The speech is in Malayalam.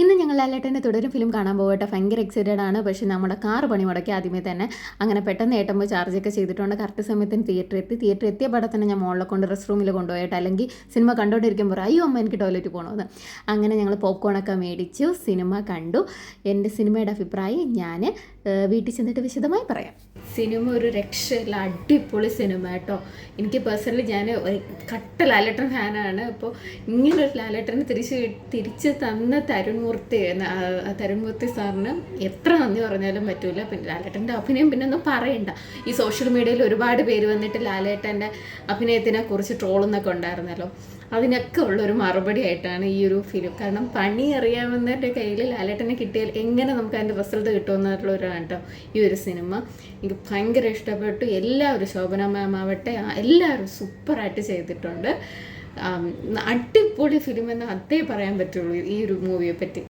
ഇന്ന് ഞങ്ങൾ ലാലേട്ടൻ്റെ തുടരും ഫിലിം കാണാൻ പോകട്ടെ. ഭയങ്കര എക്സൈറ്റഡ് ആണ്. പക്ഷേ നമ്മുടെ കാർ പണി മുടക്കി ആദ്യമേ തന്നെ. അങ്ങനെ പെട്ടെന്ന് ഏട്ടൻ പോയി ചാർജൊക്കെ ചെയ്തിട്ടുണ്ട്. കറക്റ്റ് സമയത്തിന് തിയേറ്റർ എത്തിയ പാടെ തന്നെ ഞാൻ മോളിലെ കൊണ്ട് റെസ്റ്റ് റൂമിൽ കൊണ്ടുപോയിട്ട്, അല്ലെങ്കിൽ സിനിമ കണ്ടുകൊണ്ടിരിക്കുമ്പോൾ അയ്യോ അമ്മ എനിക്ക് ടോയ്ലറ്റിൽ പോകണമെന്ന്. അങ്ങനെ ഞങ്ങൾ പോപ്കോണൊക്കെ മേടിച്ചു, സിനിമ കണ്ടു. എൻ്റെ സിനിമയുടെ അഭിപ്രായം ഞാൻ വീട്ടിൽ ചെന്നിട്ട് വിശദമായി പറയാം. സിനിമ ഒരു രക്ഷയില്ല, അടിപൊളി സിനിമ കേട്ടോ. എനിക്ക് പേഴ്സണലി ഞാൻ ഒരു കട്ട ലാലേട്ടൻ ഫാനാണ്. അപ്പോൾ ഇങ്ങനൊരു ലാലേട്ടനെ തിരിച്ച് തന്ന തരുൺമൂർത്തി സാറിന് എത്ര നന്ദി പറഞ്ഞാലും പറ്റൂല. പിന്നെ ലാലേട്ടൻ്റെ അഭിനയം പിന്നെ ഒന്നും പറയണ്ട. ഈ സോഷ്യൽ മീഡിയയിൽ ഒരുപാട് പേര് വന്നിട്ട് ലാലേട്ടൻ്റെ അഭിനയത്തിനെ കുറിച്ച് ട്രോളെന്നൊക്കെ ഉണ്ടായിരുന്നല്ലോ. അതിനൊക്കെ ഉള്ളൊരു മറുപടി ആയിട്ടാണ് ഈ ഒരു ഫിലിം. കാരണം പണി അറിയാവുന്നവരുടെ കയ്യിൽ ലാലേട്ടനെ കിട്ടിയാൽ എങ്ങനെ നമുക്ക് അതിൻ്റെ റിസൾട്ട് കിട്ടുമെന്നുള്ളൊരാണ് കേട്ടോ ഈ ഒരു സിനിമ. എനിക്ക് ഭയങ്കര ഇഷ്ടപ്പെട്ടു. എല്ലാവരും, ശോഭന മാം ആവട്ടെ, എല്ലാവരും സൂപ്പറായിട്ട് ചെയ്തിട്ടുണ്ട്. അടിപൊളി ഫിലിം എന്ന് അതേ പറയാൻ പറ്റുള്ളൂ ഈ ഒരു മൂവിയെ പറ്റി.